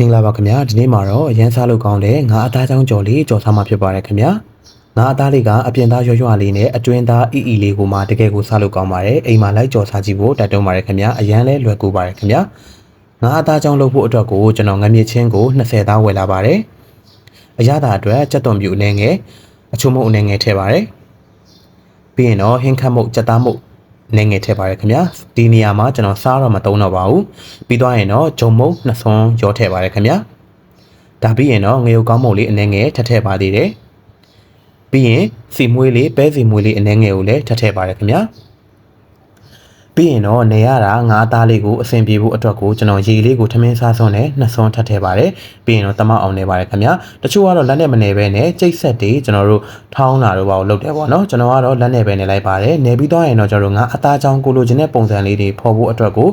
မင်္ဂလာပါခင်ဗျာဒီနေ့မှာတော့အရန်စားလို့ကောင်းတဲ့ငါးအသားချောင်းကြော်လေးကြော်စားမှာဖြစ်ပါတယ်ခင်ဗျာငါးအသားလေးကအပြင်သားရွရွလေးနဲ့အတွင်းသားအီအီလေးကိုမှတကယ်ကိုစားလို့ကောင်းပါတယ်အိမ်မှာလိုက်ကြော်စားကြည့်ဖို့တိုက်တွန်းပါတယ်ခင်ဗျာအရန်လဲလွယ်ကူပါတယ်ခင်ဗျာငါးအသားချောင်းလုပ်ဖို့အတွက်ကိုကျွန်တော်ငမြချင်းကို20သားဝယ်လာပါတယ်အရသာအတွက်ကြက်သွန်ပြူအနေငယ်အချို့မုတ်အနေငယ်ထည့်ပါတယ်ပြီးရင်တော့ဟင်းခတ်မုတ်ကြက်သားမုတ်နေငယ်ထည့်ပါတယ်ခင်ဗျာဒီနေရာမှာကျွန်တော်စားတော့မသုံးတော့ပါဘူးပြီးသွားရင်တော့ဂျုံမုတ်နှစ်ဆွန်းရောထည့်ပါတယ်ခင်ဗျာဒါပြီးရင်တော့ငရုတ်ကောင်းမုတ်လေးအနေငယ်ထည့်ထည့်ပါသေးတယ်ပြီးရင်စီမွေးလေးပဲစီမွေးလေးအနေငယ်ကိုလည်းထည့်ထည့်ပါတယ်ခင်ဗျာပြီးရင်တော့နေရတာငါးသားလေးကိုအဆင်ပြေဖို့အတွက်ကိုကျွန်တော်ရေလေးကိုထမင်းစားစွန်းနဲ့နှစ်ဆွန်းထပ်ထည့်ပါတယ်ပြီးရင်တော့တမအောင်နေပါတယ်ခင်ဗျာတချို့ကတော့လက်နဲ့မနေဘဲနဲ့ကြိတ်ဆက်တွေကျွန်တော်တို့ထောင်းတာတို့ပါလို့လုပ်တယ်ပေါ့နော်ကျွန်တော်ကတော့လက်နဲ့ပဲနေလိုက်ပါတယ်နေပြီးတော့ရင်တော့ကျွန်တော်တို့ငါအသားချောင်းကိုလိုချင်တဲ့ပုံစံလေးတွေဖော်ဖို့အတွက်ကို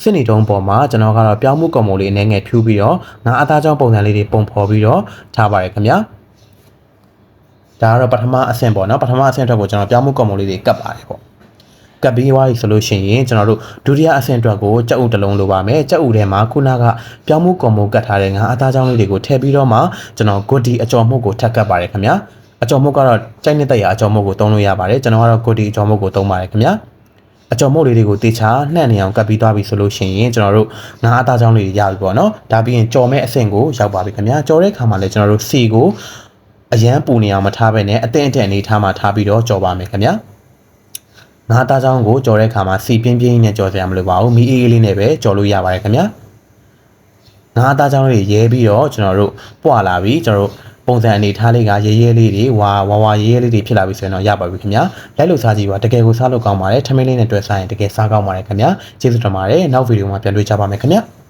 စစ်နေတုံးပေါ်မှာကျွန်တော်ကတော့ပြောင်းမှုကွန်မိုလေးအနေငယ်ဖြူးပြီးတော့ငါအသားချောင်းပုံစံလေးတွေပုံဖော်ပြီးတော့ထားပါတယ်ခင်ဗျာဒါကတော့ပထမအဆင့်ပေါ့နော်ပထမအဆင့်အတွက်ကိုကျွန်တော်ပြောင်းမှုကွန်မိုလေးတွေကတ်ပါတယ်ပေါ့ကပ်ပြီးွားပြီဆိုလို့ရှိရင်ကျွန်တော်တို့ဒုတိယအဆင့်အတွက်ကိုကြက်ဥတစ်လုံးလိုပါမယ်ကြက်ဥထဲမှာခုနကပြောင်းမှုကွန်မိုကတ်ထားတဲ့ငါအသားချောင်းလေးတွေကိုထည့်ပြီးတော့မှကျွန်တော်ဂွတ်ဒီအကြော်မှုကိုထပ်ကပ်ပါတယ်ခင်ဗျာအကြော်မှုကတော့ကြိုက်နေတဲ့ရာအကြော်မှုကိုသုံးလို့ရပါတယ်ကျွန်တော်ကတော့ဂွတ်ဒီအကြော်မှုကိုသုံးပါတယ်ခင်ဗျာအကြော်မှုလေးတွေကိုတေချာနှံ့နေအောင်ကပ်ပြီးသွားပြီဆိုလို့ရှိရင်ကျွန်တော်တို့ငါအသားချောင်းလေးတွေရပြီပေါ့နော်ဒါပြီးရင်ကြော်မဲ့အဆင့်ကိုရောက်ပါပြီခင်ဗျာကြော်တဲ့ခါမှာလည်းကျွန်တော်တို့စီကိုအရန်ပူနေအောင်မထားဘဲနဲ့အသင့်အတင့်အနေထားမှာထားပြီးတော့ကြော်ပါမယ်ခင်ဗျာငါးသားချောင်းကိုကြော်တဲ့အခါမှာစီပြင်းပြင်းနဲ့ကြော်စရာမလိုပါဘူးမီးအေးအေးလေးနဲ့ပဲကြော်လို့ရပါတယ်ခင်ဗျာငါးသားချောင်းလေးရဲပြီးတော့ကျွန်တော်တို့ပွာလာပြီကျွန်တော်တို့ပုံစံအနေထားလေးကရဲရဲလေးတွေဝါရဲရဲလေးတွေဖြစ်လာပြီဆိုရင်တော့ရပါပြီခင်ဗျာလိုက်လို့စားကြည့်ပါတကယ်ကိုစားလို့ကောင်းပါတယ်ထမင်းလေးနဲ့တွဲစားရင်တကယ်စားကောင်းပါတယ်ခင်ဗျာကျေးဇူးတင်ပါတယ်နောက်ဗီဒီယိုမှာပြန်တွေ့ကြပါမယ်ခင်ဗျာ